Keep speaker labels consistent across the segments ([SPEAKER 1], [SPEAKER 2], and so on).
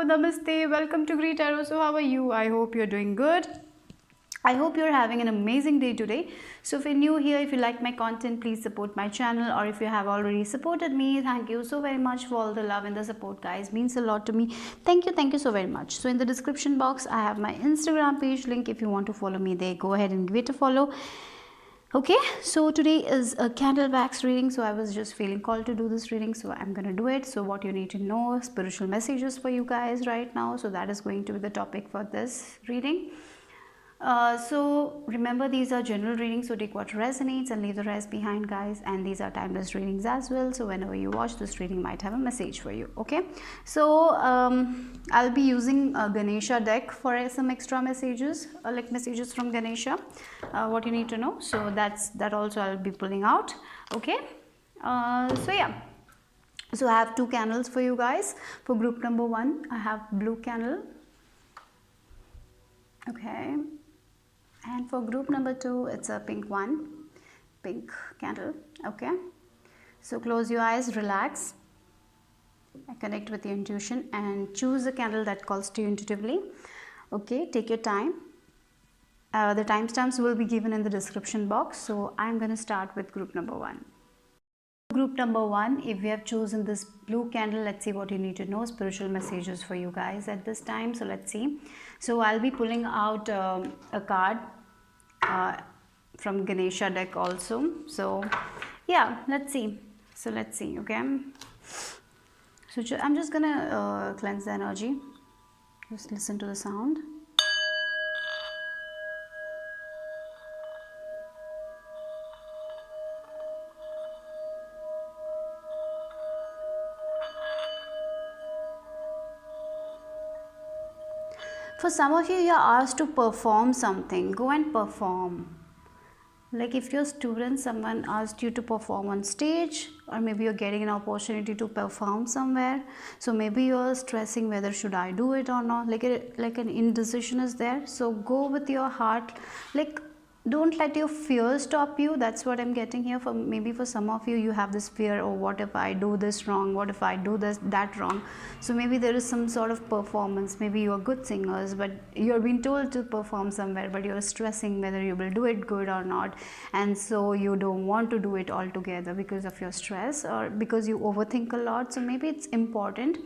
[SPEAKER 1] namaste, welcome to Greet Tarot. So how are you? I hope you're doing good. I hope you're having an amazing day today. So if you're new here, if you like my content, please support my channel, or if you have already supported me, thank you so very much for all the love and the support, guys. Means a lot to me. Thank you so very much. So in the description box, I have my Instagram page link. If you want to follow me there, go ahead and give it a follow. Okay, so today is a candle wax reading, so I was just feeling called to do this reading, so I'm gonna do it. So what you need to know, spiritual messages for you guys right now, so that is going to be the topic for this reading. So remember, these are general readings, so take what resonates and leave the rest behind, guys. And these are timeless readings as well, so whenever you watch this reading might have a message for you. Okay, so I'll be using a Ganesha deck for some extra messages, like messages from Ganesha, what you need to know. So that also I'll be pulling out. Okay, so yeah, so I have two candles for you guys. For group number 1, I have blue candle. Okay, and for group number 2, it's a pink candle. Okay, so close your eyes, relax, connect with your intuition and choose a candle that calls to you intuitively. Okay, take your time. The timestamps will be given in the description box. So I'm going to start with group number 1. Group number 1, if we have chosen this blue candle, let's see what you need to know, spiritual messages for you guys at this time. So let's see. So I'll be pulling out a card from Ganesha deck also. So yeah, let's see. So let's see. Okay, so I'm just gonna cleanse the energy. Just listen to the sound. For some of you, are asked to perform something. Go and perform. Like if you're a student, someone asked you to perform on stage, or maybe you're getting an opportunity to perform somewhere. So maybe you're stressing whether should I do it or not. Like an indecision is there. So go with your heart. Like, don't let your fear stop you. That's what I'm getting here. For maybe for some of you, you have this fear, oh, what if I do this wrong, what if I do that wrong. So maybe there is some sort of performance. Maybe you are good singers, but you're being told to perform somewhere, but you're stressing whether you will do it good or not, and so you don't want to do it altogether because of your stress or because you overthink a lot. So maybe it's important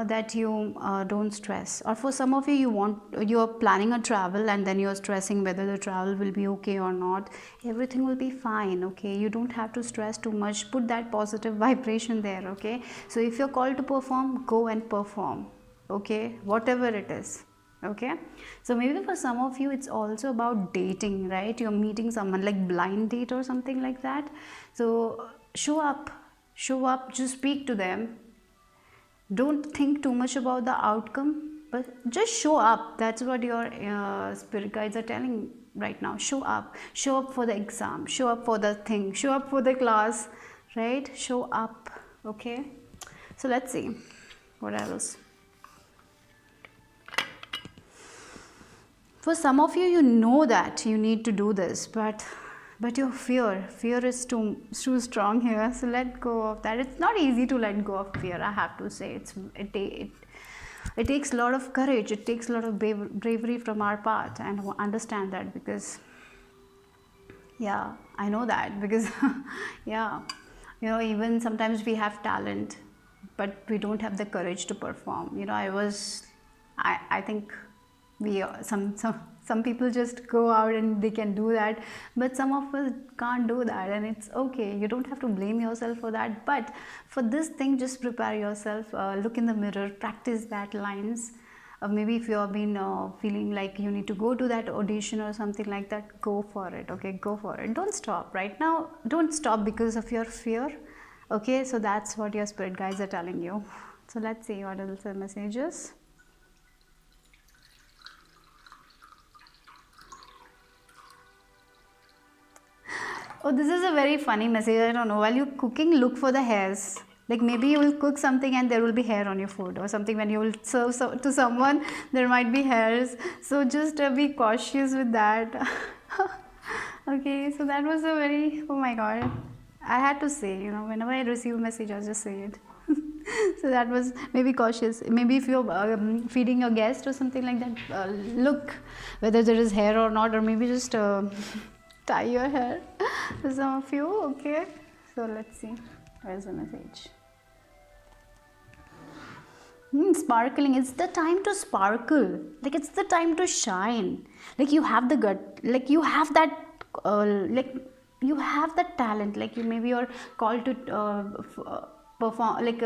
[SPEAKER 1] that you don't stress. Or for some of you, you're planning a travel and then you're stressing whether the travel will be okay or not. Everything will be fine. Okay, you don't have to stress too much. Put that positive vibration there. Okay, so if you're called to perform, go and perform. Okay, whatever it is. Okay, so maybe for some of you it's also about dating, right? You're meeting someone, like blind date or something like that. So show up, just speak to them. Don't think too much about the outcome, but just show up. That's what your spirit guides are telling right now. Show up for the exam, show up for the thing, show up for the class, right? Show up. Okay, so let's see what else. For some of you, you know that you need to do this, but your fear is too strong here. So let go of that. It's not easy to let go of fear, I have to say. It takes a lot of courage. It takes a lot of bravery from our part, and understand that, because yeah, I know that, because yeah, you know, even sometimes we have talent, but we don't have the courage to perform. You know, I think we some people just go out and they can do that, but some of us can't do that, and it's okay. You don't have to blame yourself for that, but for this thing, just prepare yourself. Look in the mirror, practice that lines. Maybe if you have been feeling like you need to go to that audition or something like that, go for it. Okay, go for it. Don't stop right now. Don't stop because of your fear. Okay, so that's what your spirit guides are telling you. So let's see what else the messages. Oh, this is a very funny message. I don't know. While you're cooking, look for the hairs. Like maybe you will cook something and there will be hair on your food, or something when you will serve to someone, there might be hairs. So just be cautious with that. Okay, so that was a very, oh my god. I had to say, you know, whenever I receive a message, I'll just say it. So that was maybe cautious. Maybe if you're feeding your guest or something like that, look whether there is hair or not, or maybe just tie your hair for some of you. Okay, so let's see, where's the message? Sparkling, it's the time to sparkle, like it's the time to shine, like you have the gut, like you have that like you have that talent, like you maybe you're called to perform, like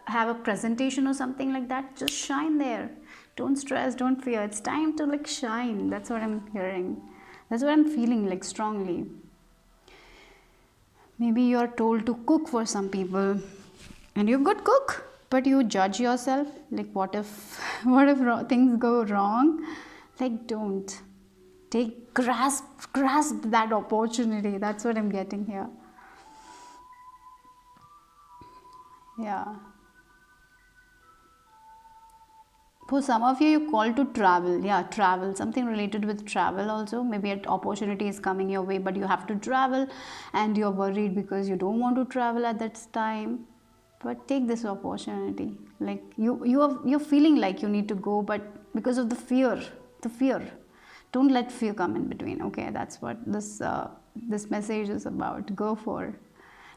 [SPEAKER 1] have a presentation or something like that. Just shine there, don't stress, don't fear, it's time to like shine. That's what I'm hearing, that's what I'm feeling like strongly. Maybe you're told to cook for some people and you're good cook, but you judge yourself, like what if what if things go wrong? Like don't take grasp that opportunity. That's what I'm getting here. Yeah, for some of you, you call to travel. Yeah, travel, something related with travel also. Maybe an opportunity is coming your way, but you have to travel and you're worried because you don't want to travel at that time. But take this opportunity. Like you're feeling like you need to go, but because of the fear, don't let fear come in between. Okay, that's what this message is about. Go for,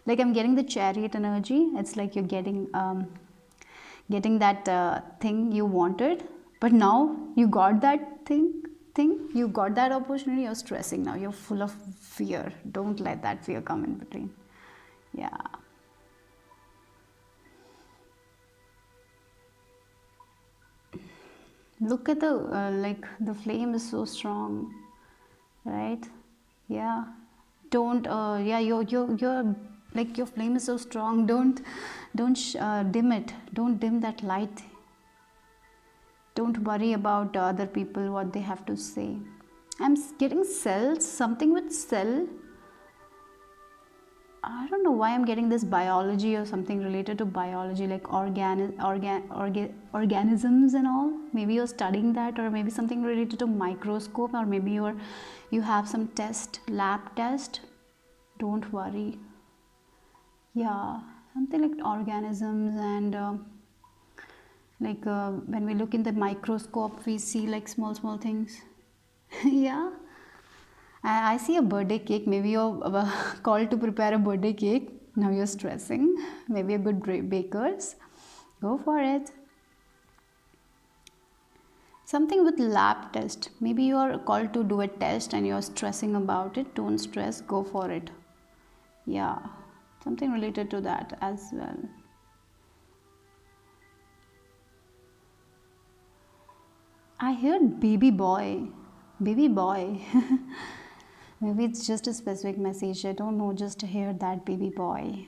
[SPEAKER 1] like I'm getting the chariot energy. It's like you're getting that thing you wanted, but now you got that thing, you got that opportunity, you're stressing now, you're full of fear. Don't let that fear come in between. Yeah, look at the like the flame is so strong, right? Yeah, don't yeah, you're like your flame is so strong. Don't dim it, don't dim that light. Don't worry about other people, what they have to say. I'm getting cells, something with cell. I don't know why I'm getting this biology or something related to biology, like organisms and all. Maybe you're studying that, or maybe something related to microscope, or maybe you have some test, lab test. Don't worry. Yeah, something like organisms and like when we look in the microscope, we see like small things. Yeah, I see a birthday cake. Maybe you're called to prepare a birthday cake. Now you're stressing. Maybe a good bakers. Go for it. Something with lab test. Maybe you are called to do a test and you're stressing about it. Don't stress. Go for it. Yeah, something related to that as well. I heard baby boy. Baby boy. Maybe it's just a specific message. I don't know. Just hear that baby boy.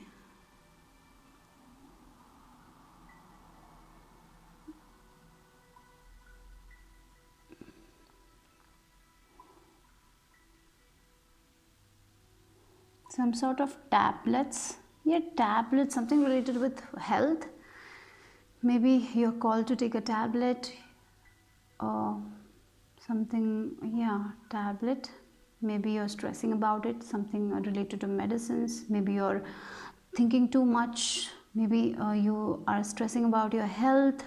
[SPEAKER 1] Some sort of tablets. Yeah, tablets. Something related with health. Maybe you're called to take a tablet or something. Yeah, tablet. Maybe you're stressing about it. Something related to medicines. Maybe you're thinking too much. Maybe you are stressing about your health.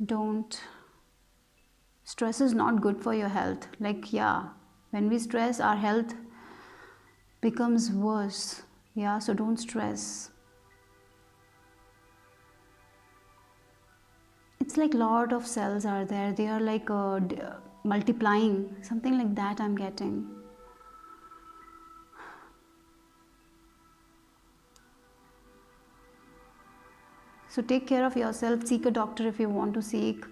[SPEAKER 1] Don't. Stress is not good for your health. Like, yeah, when we stress, our health becomes worse. Yeah, so don't stress. It's like lot of cells are there. They are like multiplying. Something like that I'm getting. So take care of yourself. Seek a doctor if you want to seek.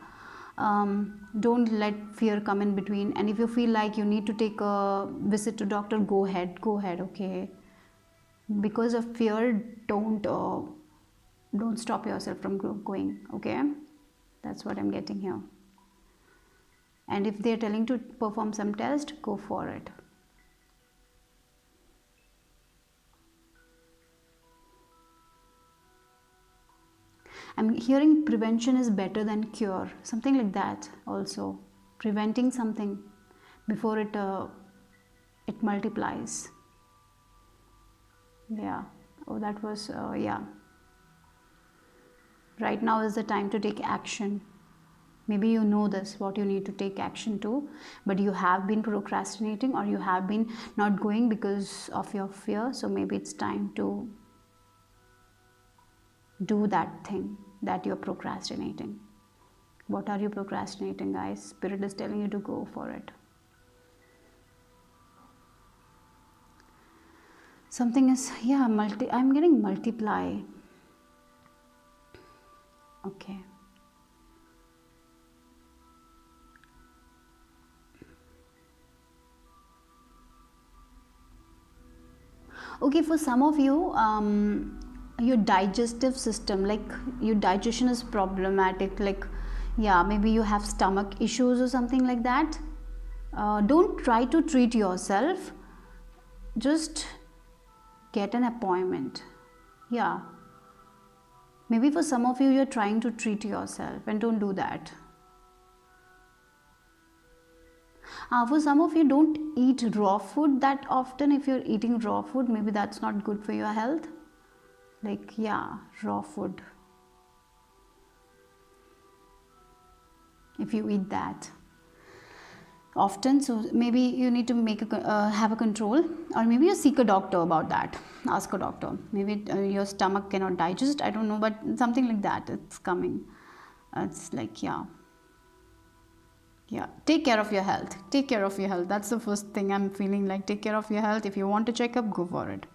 [SPEAKER 1] Don't let fear come in between. And if you feel like you need to take a visit to doctor, go ahead. Go ahead. Okay. Because of fear, don't stop yourself from going. Okay. That's what I'm getting here. And if they're telling to perform some test, go for it. I'm hearing prevention is better than cure. Something like that also. Preventing something before it multiplies. Yeah. Oh, that was yeah. Right now is the time to take action. Maybe you know this, what you need to take action to, but you have been procrastinating, or you have been not going because of your fear. So maybe it's time to do that thing that you're procrastinating. What are you procrastinating, guys? Spirit is telling you to go for it. Something is, yeah, I'm getting multiply. Okay. Okay, for some of you, your digestive system, like your digestion is problematic, like, yeah, maybe you have stomach issues or something like that. Don't try to treat yourself, just get an appointment. Yeah, maybe for some of you, you're trying to treat yourself, and don't do that. For some of you, don't eat raw food that often. If you're eating raw food, maybe that's not good for your health. Like, yeah, raw food, if you eat that often, so maybe you need to have a control, or maybe you seek a doctor about that. Ask a doctor. Maybe your stomach cannot digest, I don't know, but something like that, it's coming. It's like, yeah, take care of your health. Take care of your health. That's the first thing I'm feeling, like, take care of your health. If you want to check up, go for it.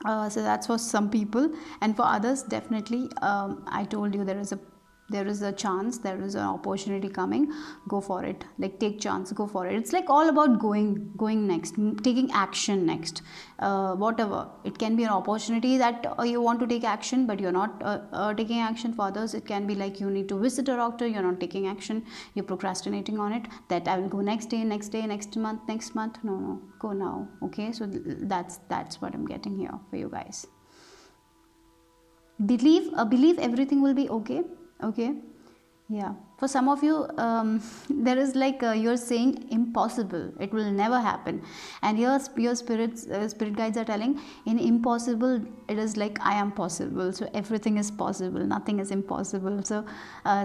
[SPEAKER 1] So that's for some people, and for others, definitely, I told you, there is a chance, there is an opportunity coming. Go for it. Like, take chance, go for it. It's like all about going next, taking action next. Whatever, it can be an opportunity that you want to take action, but you're not taking action. For others, it can be like you need to visit a doctor, you're not taking action, you're procrastinating on it, that I will go next day, next month. No, go now. Okay, so that's what I'm getting here for you guys. Believe everything will be okay. Okay, yeah, for some of you, there is like, you're saying impossible, it will never happen, and here your spirit guides are telling, in impossible, it is like I am possible. So everything is possible, nothing is impossible. So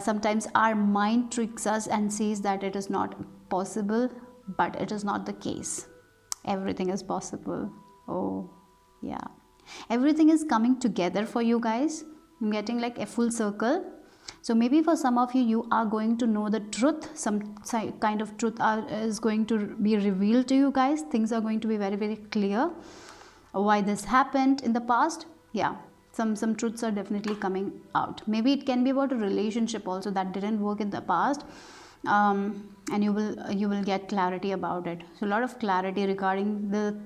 [SPEAKER 1] sometimes our mind tricks us and says that it is not possible, but it is not the case. Everything is possible. Oh, yeah, everything is coming together for you guys. I'm getting like a full circle. So maybe for some of you, you are going to know the truth. Some kind of truth is going to be revealed to you guys. Things are going to be very, very clear. Why this happened in the past. Yeah, some truths are definitely coming out. Maybe it can be about a relationship also that didn't work in the past. And you will get clarity about it. So a lot of clarity regarding the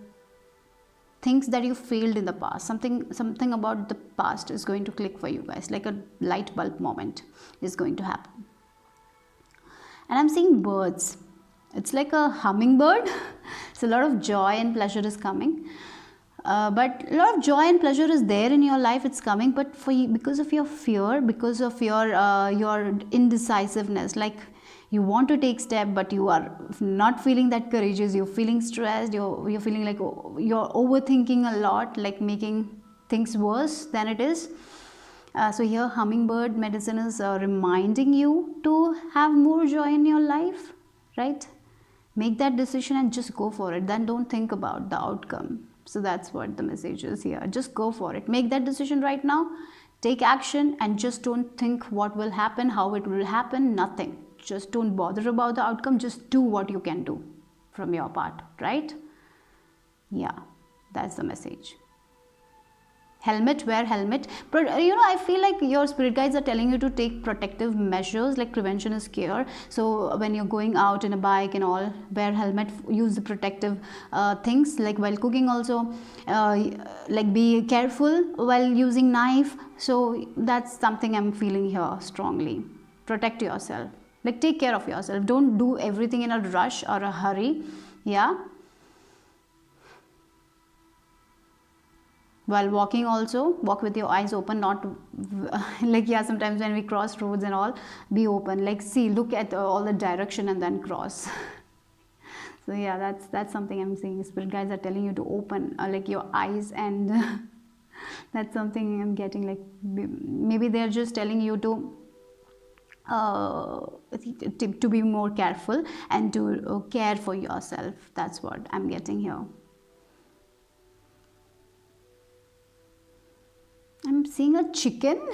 [SPEAKER 1] things that you failed in the past. Something about the past is going to click for you guys, like a light bulb moment is going to happen. And I'm seeing birds. It's like a hummingbird. So a lot of joy and pleasure is coming. But a lot of joy and pleasure is there in your life, it's coming, but for you, because of your fear, because of your indecisiveness, like, you want to take step, but you are not feeling that courageous, you're feeling stressed, you're feeling like you're overthinking a lot, like making things worse than it is. So here hummingbird medicine is reminding you to have more joy in your life, right? Make that decision and just go for it. Then don't think about the outcome. So that's what the message is here. Just go for it. Make that decision right now. Take action and just don't think what will happen, how it will happen, nothing. Just don't bother about the outcome. Just do what you can do from your part, right? Yeah, that's the message. Helmet, wear helmet. But I feel like your spirit guides are telling you to take protective measures, like prevention is cure. So when you're going out in a bike and all, wear helmet, use the protective things, like while cooking also, like be careful while using knife. So that's something I'm feeling here strongly. Protect yourself, like take care of yourself. Don't do everything in a rush or a hurry. Yeah, while walking also, walk with your eyes open, not like, yeah, sometimes when we cross roads and all, be open, like, see, look at all the direction and then cross. So yeah, that's something I'm saying. Spirit guides are telling you to open like your eyes and That's something I'm getting, like maybe they're just telling you uh, to be more careful and to care for yourself. That's what I'm getting here. I'm seeing a chicken.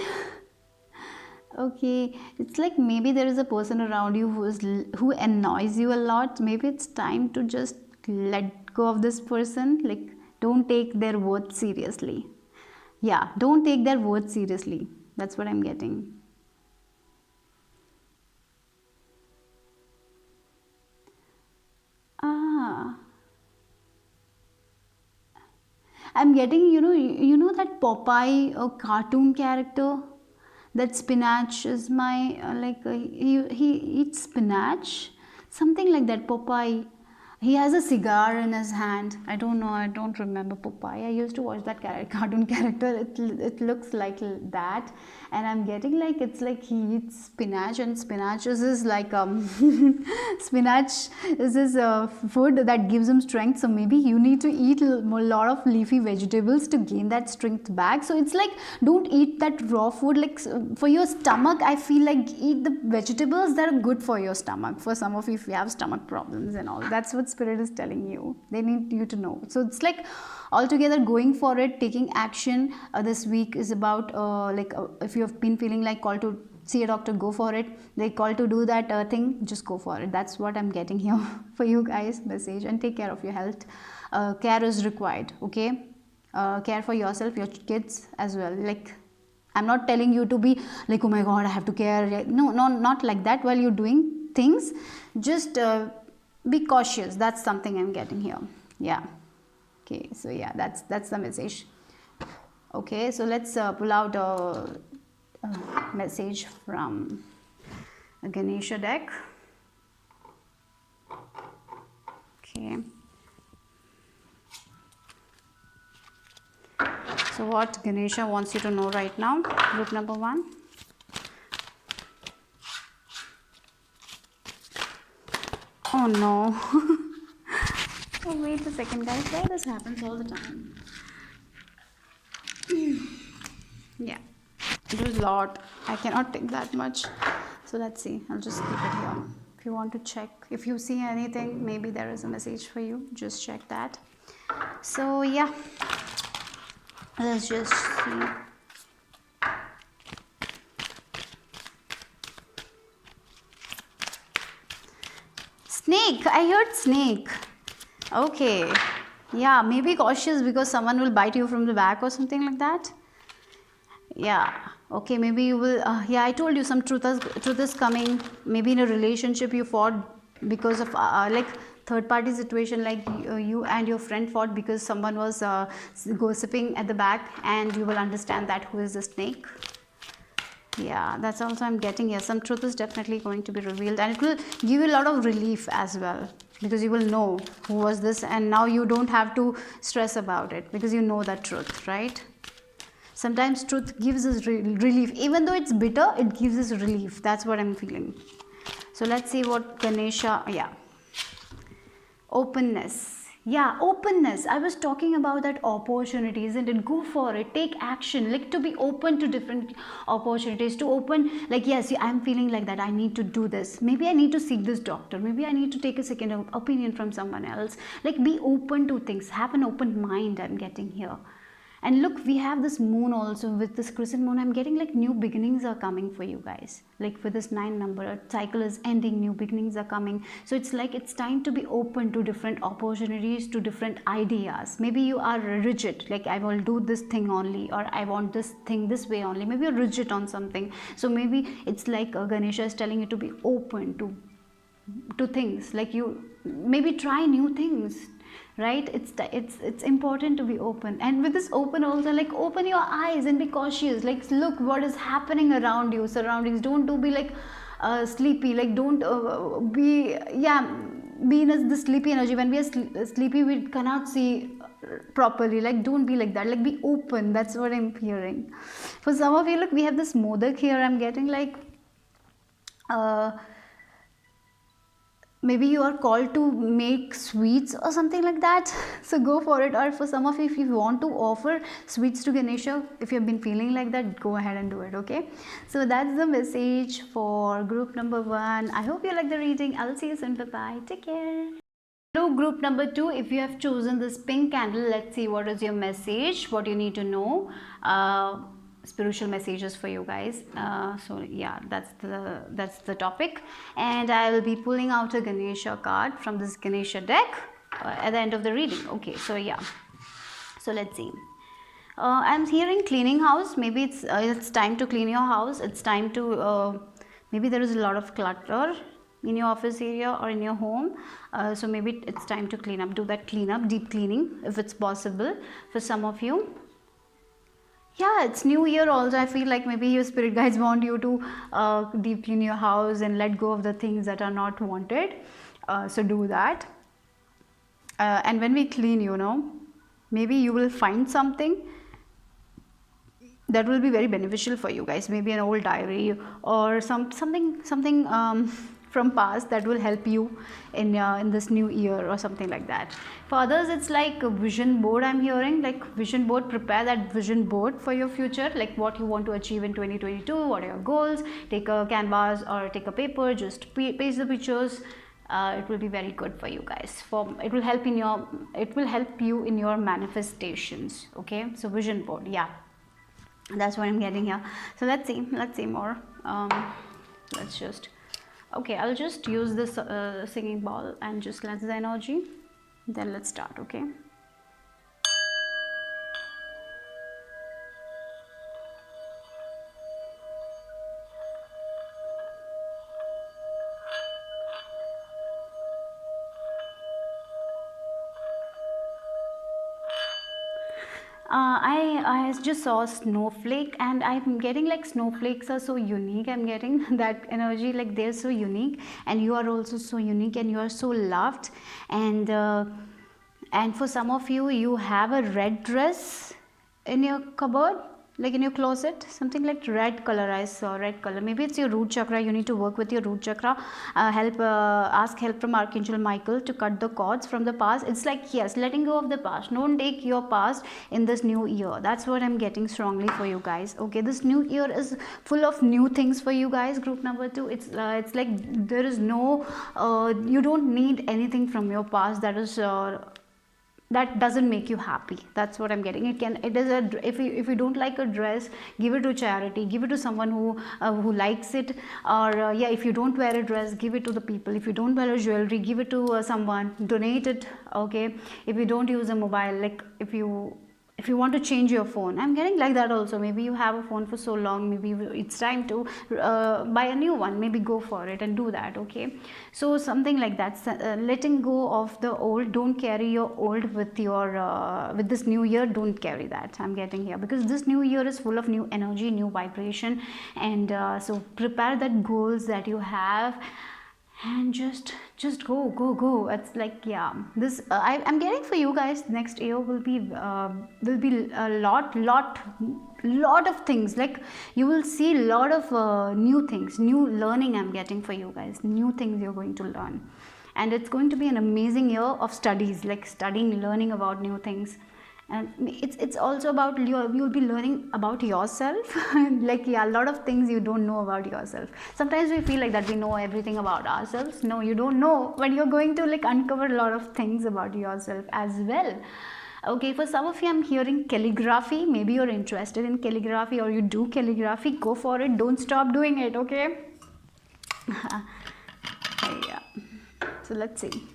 [SPEAKER 1] Okay, it's like maybe there is a person around you who annoys you a lot. Maybe it's time to just let go of this person. Like, don't take their words seriously. Yeah, don't take their words seriously. That's what I'm getting. Ah, I'm getting, you know that Popeye cartoon character. That spinach is my he eats spinach, something like that. Popeye. He has a cigar in his hand. I don't know. I don't remember Popeye. I used to watch that cartoon character. It looks like that, and I'm getting like it's like he eats spinach, and spinach is like spinach is his food that gives him strength. So maybe you need to eat a lot of leafy vegetables to gain that strength back. So it's like, don't eat that raw food. Like for your stomach, I feel like eat the vegetables that are good for your stomach. For some of you, if you have stomach problems and all, that's what spirit is telling you. They need you to know. So it's like altogether going for it, taking action. This week is about if you have been feeling like called to see a doctor, go for it. They call to do that thing, just go for it. That's what I'm getting here for you guys. Message. And take care of your health. Care is required. Okay, care for yourself, your kids as well. Like, I'm not telling you to be like, oh my god, I have to care. No, not like that. While you're doing things, just be cautious. That's something I'm getting here. Yeah. Okay, so yeah, that's the message. Okay, so let's pull out a message from a Ganesha deck. Okay. So what Ganesha wants you to know right now, group number 1. Oh no. Oh, wait a second, guys. Why this happens all the time? Yeah, there's a lot. I cannot take that much. So let's see. I'll just keep it here. If you want to check, if you see anything, maybe there is a message for you. Just check that. So yeah, let's just see. Snake. I heard snake. Okay. Yeah, maybe cautious because someone will bite you from the back or something like that. Yeah. Okay, maybe you will. Yeah, I told you some truth is coming. Maybe in a relationship you fought because of like third party situation, like you and your friend fought because someone was gossiping at the back, and you will understand that who is the snake. Yeah, that's also I'm getting here. Some truth is definitely going to be revealed, and it will give you a lot of relief as well, because you will know who was this, and now you don't have to stress about it because you know that truth, right? Sometimes truth gives us relief. Even though it's bitter, it gives us relief. That's what I'm feeling. So let's see what Ganesha, yeah. Openness. Yeah, openness. I was talking about that opportunity, isn't it? Go for it. Take action. Like, to be open to different opportunities. To open, like, yes, I'm feeling like that. I need to do this. Maybe I need to seek this doctor. Maybe I need to take a second opinion from someone else. Like, be open to things. Have an open mind, I'm getting here. And look, we have this moon also. With this crescent moon, I'm getting like new beginnings are coming for you guys. Like with this 9 number, a cycle is ending, new beginnings are coming. So it's like it's time to be open to different opportunities, to different ideas. Maybe you are rigid, like I will do this thing only, or I want this thing this way only. Maybe you're rigid on something. So maybe it's like Ganesha is telling you to be open to things. Like you maybe try new things, right? It's important to be open. And with this open also, like open your eyes and be cautious. Like look what is happening around you, surroundings. Don't be like sleepy. Like don't be be in the sleepy energy. When we are sleepy, we cannot see properly. Like don't be like that. Like be open. That's what I'm hearing. For some of you, look, we have this modak here. I'm getting like maybe you are called to make sweets or something like that. So go for it. Or for some of you, if you want to offer sweets to Ganesha, if you've been feeling like that, go ahead and do it. Okay, so that's the message for group number 1. I hope you like the reading. I'll see you soon. Bye bye, take care. Hello group number 2, if you have chosen this pink candle, let's see what is your message, what you need to know. Spiritual messages for you guys. So yeah, that's the topic, and I will be pulling out a Ganesha card from this Ganesha deck at the end of the reading. Okay, so yeah, so let's see. I'm hearing cleaning house. Maybe it's time to clean your house. It's time to maybe there is a lot of clutter in your office area or in your home, so maybe it's time to clean up. Do that cleanup, deep cleaning, if it's possible for some of you. Yeah, it's new year also. I feel like maybe your spirit guides want you to deep clean your house and let go of the things that are not wanted, so do that. And when we clean, you know, maybe you will find something that will be very beneficial for you guys. Maybe an old diary or something from past that will help you in this new year or something like that. For others, it's like a vision board. I'm hearing like vision board. Prepare that vision board for your future, like what you want to achieve in 2022, what are your goals. Take a canvas or take a paper, just paste the pictures. It will be very good for you guys. It will help you in your manifestations. Okay, so vision board, yeah, that's what I'm getting here. So let's see more. Let's just, okay, I'll just use this singing ball and just cleanse the energy, then let's start. Okay, I just saw a snowflake, and I'm getting like snowflakes are so unique. I'm getting that energy, like they're so unique, and you are also so unique, and you are so loved. And for some of you, you have a red dress in your cupboard, like in your closet, something like red color. I saw red color. Maybe it's your root chakra. You need to work with your root chakra. Ask help from Archangel Michael to cut the cords from the past. It's like, yes, letting go of the past. Don't take your past in this new year. That's what I'm getting strongly for you guys. Okay, this new year is full of new things for you guys. Group number 2, it's like there is no you don't need anything from your past that doesn't make you happy. That's what I'm getting. If you don't like a dress, give it to charity, give it to someone who likes it. Or yeah, if you don't wear a dress, give it to the people. If you don't wear a jewelry, give it to someone, donate it. Okay, if you don't use a mobile, like if you want to change your phone, I'm getting like that also. Maybe you have a phone for so long, maybe it's time to buy a new one. Maybe go for it and do that. Okay, so something like that, letting go of the old. Don't carry your old with this new year. Don't carry that, I'm getting here, because this new year is full of new energy, new vibration. And so prepare that goals that you have, and just go. It's like, yeah, this I'm getting for you guys. Next year will be a lot of things. Like you will see a lot of new things, new learning. I'm getting for you guys, new things you're going to learn, and it's going to be an amazing year of studies, like studying, learning about new things. And it's also about you'll be learning about yourself. Like, yeah, a lot of things you don't know about yourself. Sometimes we feel like that we know everything about ourselves. No, you don't know, but you're going to like uncover a lot of things about yourself as well. Okay, for some of you, I'm hearing calligraphy. Maybe you're interested in calligraphy, or you do calligraphy. Go for it, don't stop doing it. Okay. Yeah, so let's see.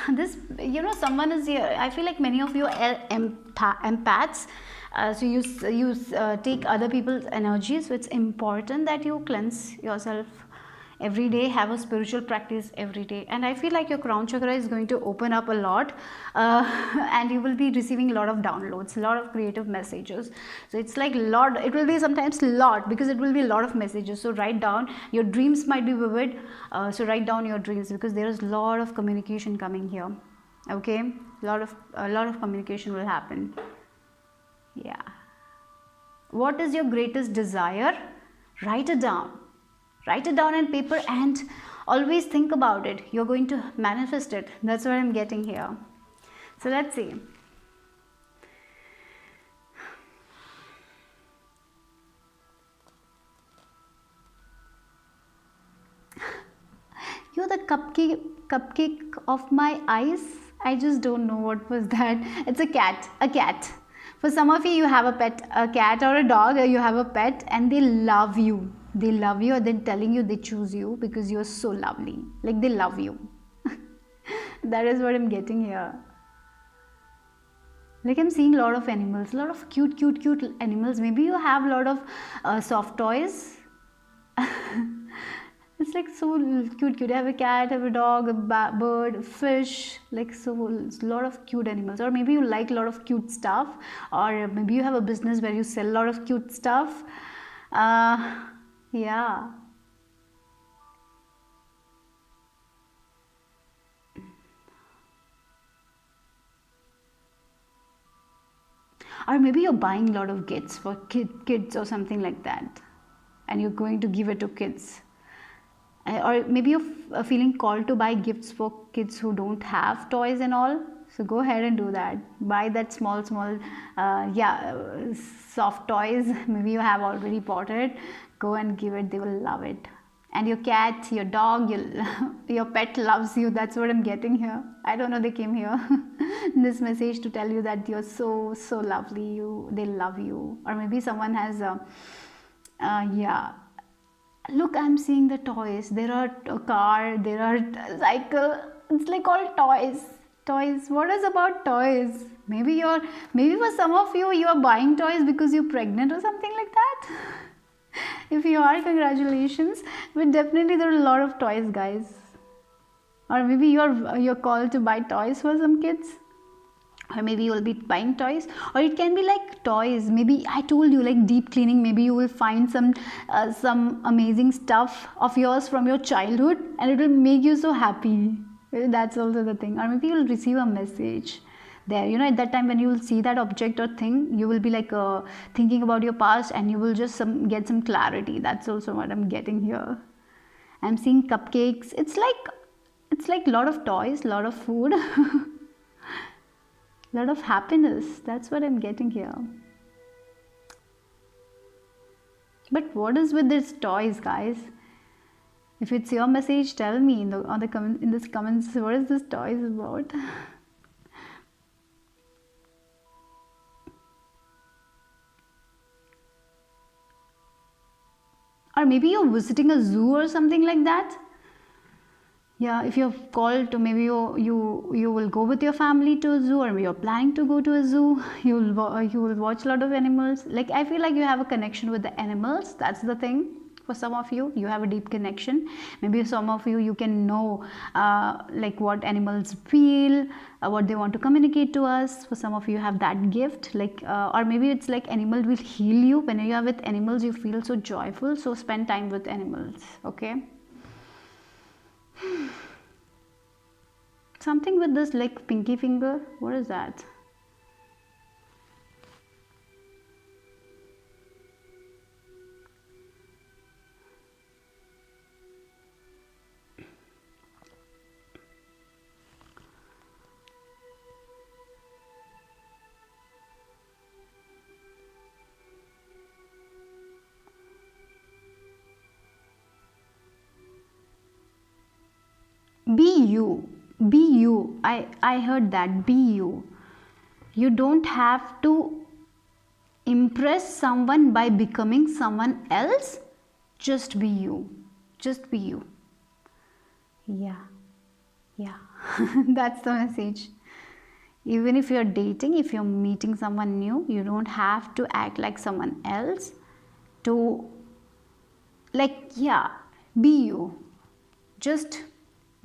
[SPEAKER 1] This, someone is here. I feel like many of you are empaths. So you take other people's energy. So it's important that you cleanse yourself every day, have a spiritual practice every day. And I feel like your crown chakra is going to open up a lot, and you will be receiving a lot of downloads, a lot of creative messages. So it's like it will be sometimes a lot, because it will be a lot of messages. So write down, your dreams might be vivid, so write down your dreams, because there is a lot of communication coming here. Okay, a lot of communication will happen. Yeah. What is your greatest desire? Write it down. Write it down on paper and always think about it. You're going to manifest it. That's what I'm getting here. So let's see. You're the cupcake of my eyes. I just don't know what was that. It's a cat. A cat. For some of you, you have a pet, a cat or a dog, or you have a pet, and they love you. They love you, or they're telling you they choose you because you're so lovely. Like they love you. That is what I'm getting here. Like I'm seeing a lot of animals, a lot of cute animals. Maybe you have a lot of soft toys. It's like so cute. I have a cat, I have a dog, a bird, a fish, like so it's a lot of cute animals. Or maybe you like a lot of cute stuff, or maybe you have a business where you sell a lot of cute stuff. Yeah. Or maybe you're buying a lot of gifts for kids or something like that, and you're going to give it to kids. Or maybe you're feeling called to buy gifts for kids who don't have toys and all. So go ahead and do that. Buy that small soft toys. Maybe you have already bought it. Go and give it. They will love it. And your cat, your dog, your pet loves you. That's what I'm getting here. I don't know, they came here this message to tell you that you're so lovely. They love you. Or maybe someone has yeah, look, I'm seeing the toys. There are a car, there are a cycle. It's like all toys. What is about toys? Maybe for some of you, you are buying toys because you're pregnant or something like that. If you are, congratulations. But definitely there are a lot of toys, guys. Or maybe you're called to buy toys for some kids. Or maybe you will be buying toys, or it can be like toys. Maybe I told you, like deep cleaning. Maybe you will find some amazing stuff of yours from your childhood, and it will make you so happy. That's also the thing. Or maybe you'll receive a message there. At that time when you will see that object or thing, you will be like thinking about your past, and you will just get some clarity. That's also what I'm getting here. I'm seeing cupcakes. It's like a lot of toys, a lot of food. Lot of happiness. That's what I'm getting here. But what is with these toys, guys? If it's your message, tell me in this comments. What is this toys about? Or maybe you're visiting a zoo or something like that. Yeah, if you're called to, maybe you will go with your family to a zoo, or you're planning to go to a zoo. You will watch a lot of animals. Like I feel like you have a connection with the animals. That's the thing. For some of you have a deep connection. Maybe some of you can know like what animals feel, what they want to communicate to us. For some of you have that gift, like or maybe it's like animal will heal you. When you are with animals, you feel so joyful. So spend time with animals. Okay. Something with this like pinky finger. What is that? Be you. Be you. I heard that. Be you. You don't have to impress someone by becoming someone else. Just be you. Just be you. Yeah. That's the message. Even if you're dating, if you're meeting someone new, you don't have to act like someone else to, like, yeah, be you. Just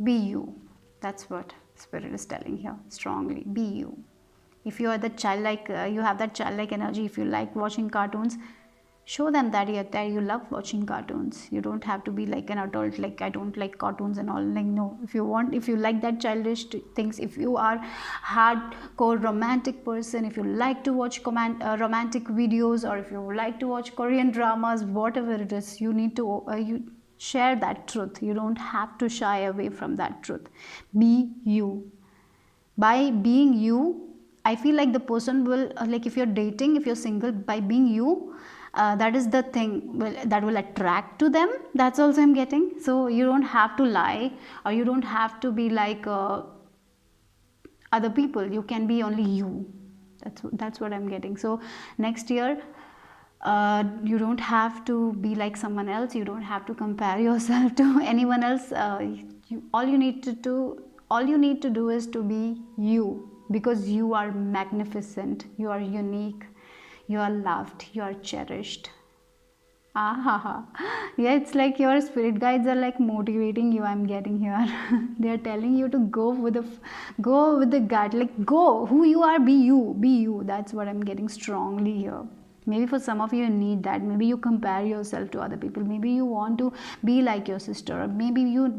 [SPEAKER 1] be you. That's what spirit is telling here strongly. Be you. If you are the childlike, you have that childlike energy. If you like watching cartoons, Show them that you love watching cartoons. You don't have to be like an adult, like I don't like cartoons and all. Like, no, if you like that childish things, if you are hardcore romantic person, if you like to watch romantic videos, or if you like to watch Korean dramas, whatever it is, you need to you share that truth. You don't have to shy away from that truth. Be you. By being you, I feel like the person will like, if you're dating, if you're single, by being you, that is the thing that will attract to them. That's also I'm getting. So you don't have to lie, or you don't have to be like other people. You can be only you. That's what I'm getting. So next year, you don't have to be like someone else. You don't have to compare yourself to anyone else. All you need to do is to be you, because you are magnificent, you are unique, you are loved, you are cherished. Yeah, it's like your spirit guides are like motivating you. I'm getting here. They are telling you to go with the gut, like go who you are. Be you. That's what I'm getting strongly here. Maybe for some of you need that. Maybe you compare yourself to other people. Maybe you want to be like your sister, or maybe you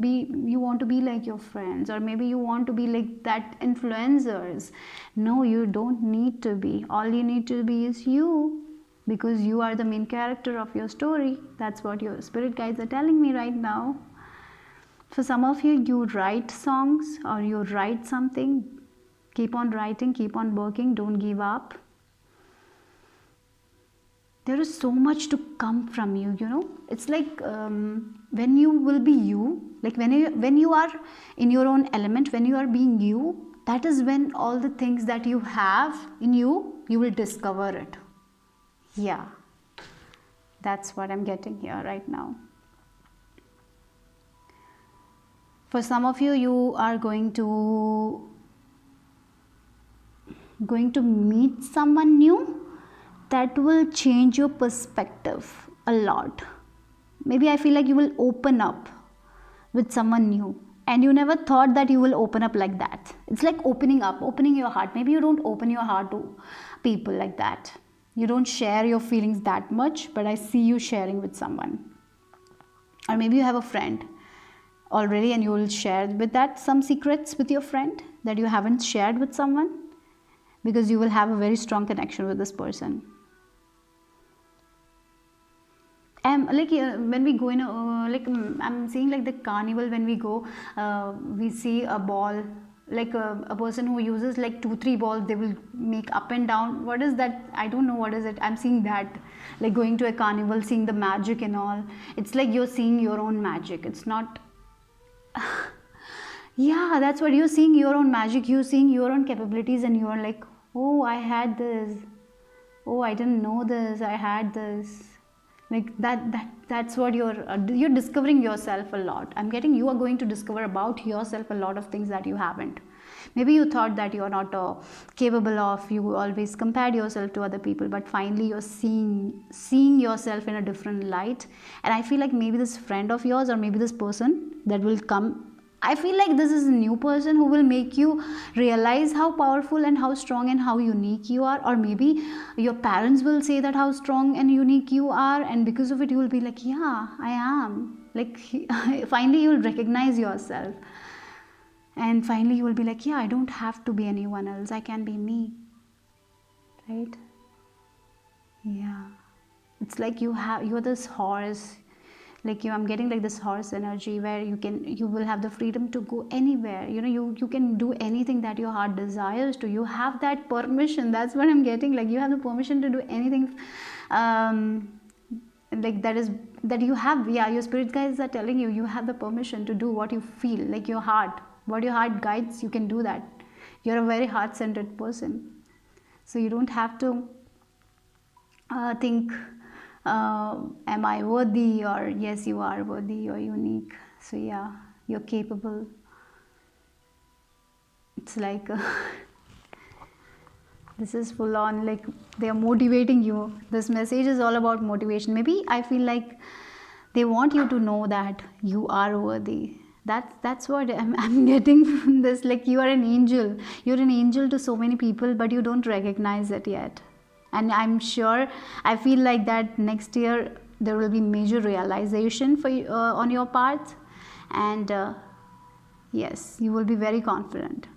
[SPEAKER 1] want to be like your friends, or maybe you want to be like that influencers. No, you don't need to be. All you need to be is you, because you are the main character of your story. That's what your spirit guides are telling me right now. For some of you, you write songs or you write something. Keep on writing, keep on working, don't give up. There is so much to come from you, you know. It's like when you will be you, like when you are in your own element, when you are being you, that is when all the things that you have in you, you will discover it. Yeah, that's what I'm getting here right now. For some of you, you are going to meet someone new that will change your perspective a lot. Maybe I feel like you will open up with someone new, and you never thought that you will open up like that. It's like opening your heart. Maybe you don't open your heart to people like that. You don't share your feelings that much, but I see you sharing with someone. Or maybe you have a friend already, and you will share with that some secrets with your friend that you haven't shared with someone, because you will have a very strong connection with this person. Like when we go in I'm seeing like the carnival. When we go, we see a ball, like a person who uses like 2-3 balls, they will make up and down. What is that? I don't know what is it. I'm seeing that, like going to a carnival, seeing the magic and all. It's like you're seeing your own magic. It's not yeah, that's what you're seeing, your own magic. You're seeing your own capabilities, and you're like, oh, I had this, oh, I didn't know this, I had this. Like that's what you're discovering yourself a lot. I'm getting you are going to discover about yourself a lot of things that you haven't. Maybe you thought that you're not capable of. You always compared yourself to other people, but finally you're seeing yourself in a different light. And I feel like maybe this friend of yours, or maybe this person that will come, I feel like this is a new person who will make you realize how powerful and how strong and how unique you are. Or maybe your parents will say that how strong and unique you are, and because of it you will be like, yeah, I am. Like finally you will recognize yourself, and finally you will be like, yeah, I don't have to be anyone else, I can be me. Right? Yeah. It's like you're this horse. Like I'm getting like this horse energy, where you will have the freedom to go anywhere. You know, you can do anything that your heart desires to. You have that permission. That's what I'm getting. Like you have the permission to do anything, like that you have. Yeah, your spirit guides are telling you, you have the permission to do what you feel, like what your heart guides, you can do that. You're a very heart-centered person, so you don't have to think, am I worthy, or yes, you are worthy, you're unique. So yeah, you're capable. It's like this is full on, like they are motivating you. This message is all about motivation. Maybe I feel like they want you to know that you are worthy. That's what I'm getting from this. Like you are an angel. You're an angel to so many people, but you don't recognize it yet. And I'm sure, I feel like that next year there will be major realization for you, on your part, and yes, you will be very confident.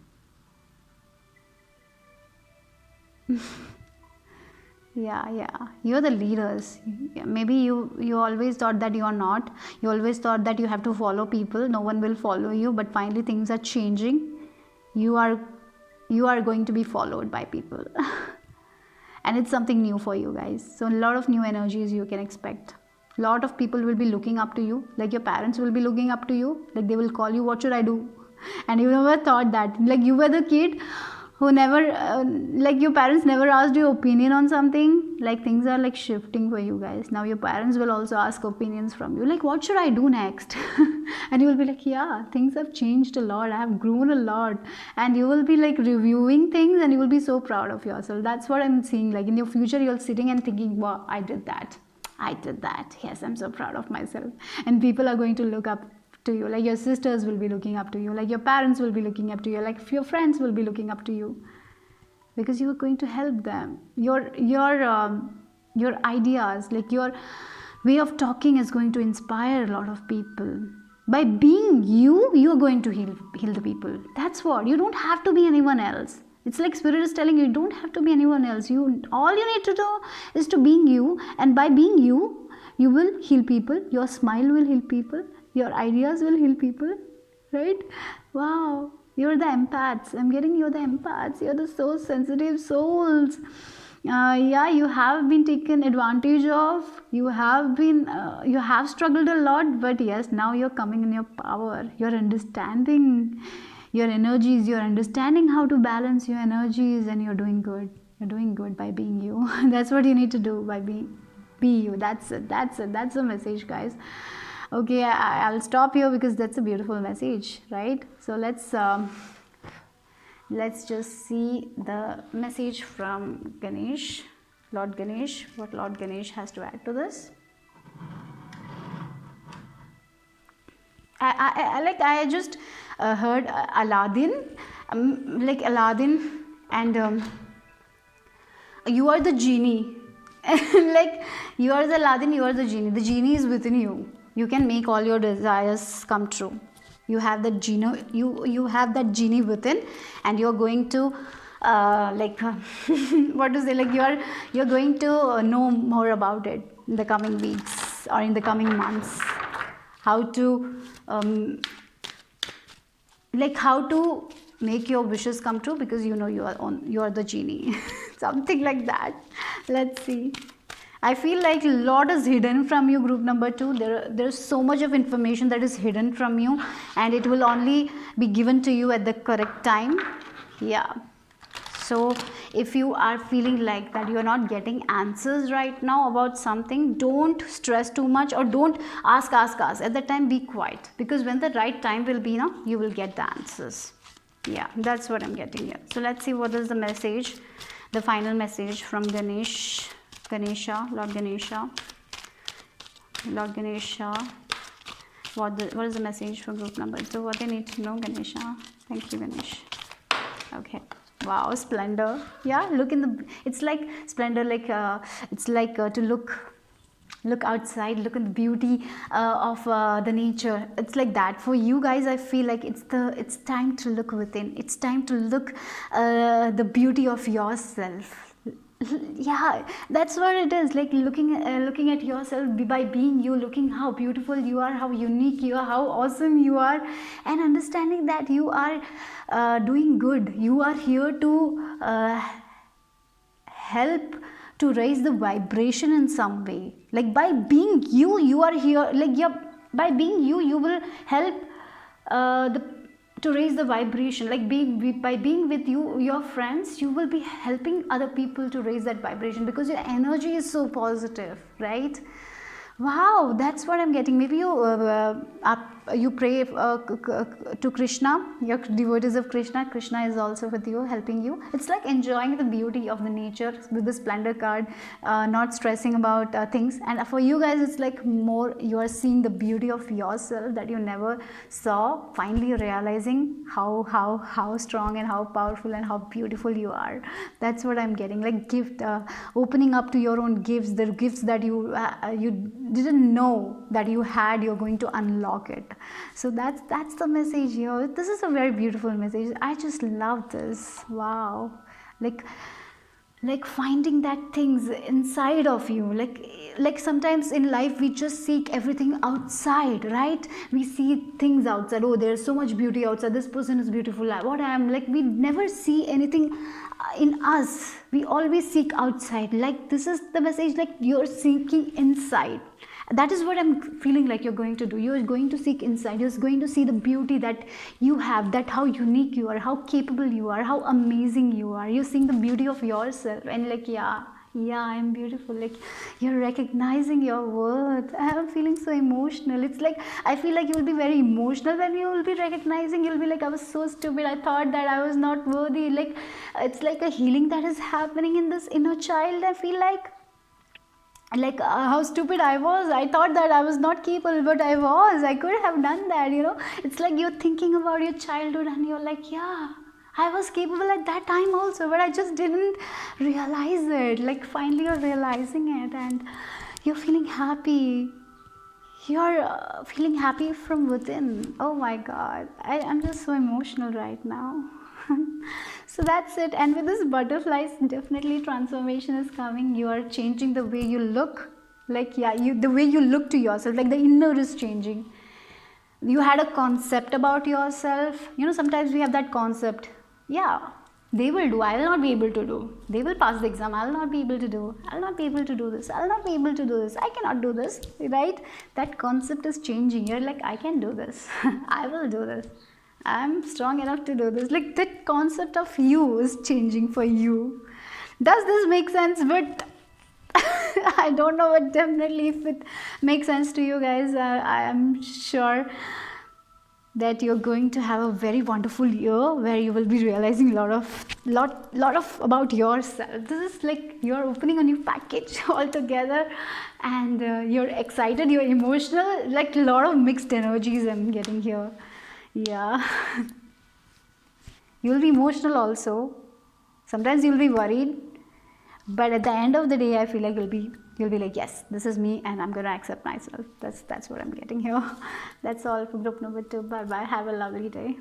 [SPEAKER 1] Yeah, you're the leaders. Maybe you always thought that you are not. You always thought that you have to follow people, no one will follow you, but finally things are changing. You are you are going to be followed by people. And it's something new for you guys, so a lot of new energies you can expect. A lot of people will be looking up to you, like your parents will be looking up to you, like they will call you, what should I do? And you never thought that, like you were the kid who never like your parents never asked your opinion on something. Like things are like shifting for you guys now. Your parents will also ask opinions from you, like what should I do next? And you will be like, yeah, things have changed a lot, I have grown a lot. And you will be like reviewing things and you will be so proud of yourself. That's what I'm seeing. Like in your future you're sitting and thinking, wow, I did that, yes, I'm so proud of myself. And people are going to look up to you, like your sisters will be looking up to you, like your parents will be looking up to you, like your friends will be looking up to you, because you are going to help them. Your ideas, like your way of talking is going to inspire a lot of people. By being you, you are going to heal the people. That's what. You don't have to be anyone else. It's like spirit is telling you, you don't have to be anyone else. All you need to do is to being you, and by being you, you will heal people. Your smile will heal people. Your ideas will heal people, right? Wow, you're the empaths. I'm getting you're the empaths. You're the so sensitive souls. Yeah, you have been taken advantage of. You have struggled a lot, but yes, now you're coming in your power. You're understanding your energies. You're understanding how to balance your energies, and you're doing good. You're doing good by being you. That's what you need to do, by be you. That's it. That's the message, guys. Okay, I'll stop here because that's a beautiful message, right? So let's just see the message from Ganesh, Lord Ganesh, what Lord Ganesh has to add to this. I just heard Aladdin, like Aladdin, and you are the genie. Like you are the Aladdin, you are the genie. The genie is within you. You can make all your desires come true. You have that genie. You have that genie within, and you're going to what to say? Like you're going to know more about it in the coming weeks or in the coming months. How to how to make your wishes come true, because you know you are the genie. Something like that. Let's see. I feel like a lot is hidden from you, group number 2. There's so much of information that is hidden from you, and it will only be given to you at the correct time. Yeah. So if you are feeling like that you are not getting answers right now about something, don't stress too much, or don't ask. At that time, be quiet, because when the right time will be, you will get the answers. Yeah, that's what I'm getting here. So let's see what is the message, the final message from Ganesha, Lord Ganesha. What is the message for group number 2? What they need to know, Ganesha? Thank you, Ganesh. Okay. Wow, splendor. Yeah, it's like splendor, like it's like to look outside, look at the beauty of the nature. It's like that for you guys. I feel like it's time to look within. It's time to look the beauty of yourself. Yeah, that's what it is, like looking at yourself by being you, looking how beautiful you are, how unique you are, how awesome you are, and understanding that you are doing good. You are here to help to raise the vibration in some way. Like by being you, you are here, like by being you, you will help to raise the vibration. Like by being with your friends, you will be helping other people to raise that vibration, because your energy is so positive, right? Wow, that's what I'm getting. Maybe you are you pray to Krishna, you're devotees of Krishna. Krishna is also with you, helping you. It's like enjoying the beauty of the nature with the splendor card, not stressing about things. And for you guys, it's like more you are seeing the beauty of yourself that you never saw, finally realizing how strong and how powerful and how beautiful you are. That's what I'm getting, like gift, opening up to your own gifts, the gifts that you didn't know that you had, you're going to unlock it. So that's the message here. This is a very beautiful message. I just love this. Wow. Like finding that things inside of you, like sometimes in life we just seek everything outside, right? We see things outside. Oh, there's so much beauty outside, this person is beautiful, what I am, like we never see anything in us. We always seek outside. Like this is the message, like you're seeking inside. That is what I'm feeling like you're going to do. You're going to seek inside. You're going to see the beauty that you have, that how unique you are, how capable you are, how amazing you are. You're seeing the beauty of yourself, and like, yeah, I'm beautiful. Like you're recognizing your worth. I'm feeling so emotional. It's like I feel like you will be very emotional when you will be recognizing. You'll be like, I was so stupid, I thought that I was not worthy. Like it's like a healing that is happening in this inner child. I feel like how stupid I was. I thought that I was not capable, but I was. I could have done that, It's like you're thinking about your childhood and you're like, yeah, I was capable at that time also, but I just didn't realize it. Like finally you're realizing it and you're feeling happy. You're feeling happy from within. Oh my God. I'm just so emotional right now. So that's it. And with this butterflies, definitely transformation is coming. You are changing the way you look. Like, yeah, the way you look to yourself, like the inner is changing. You had a concept about yourself. Sometimes we have that concept. Yeah, they will do, I will not be able to do. They will pass the exam, I will not be able to do. I will not be able to do this. I will not be able to do this. I cannot do this, right? That concept is changing. You're like, I can do this. I will do this. I'm strong enough to do this. Like that concept of you is changing for you. Does this make sense? But I don't know, but definitely if it makes sense to you guys, I am sure that you're going to have a very wonderful year where you will be realizing a lot of about yourself. This is like you're opening a new package altogether, and you're excited, you're emotional, like a lot of mixed energies I'm getting here. Yeah. You'll be emotional also. Sometimes you'll be worried, but at the end of the day, I feel like you'll be like, yes, this is me, and I'm gonna accept myself. That's what I'm getting here. That's all for group number 2. Bye bye. Have a lovely day.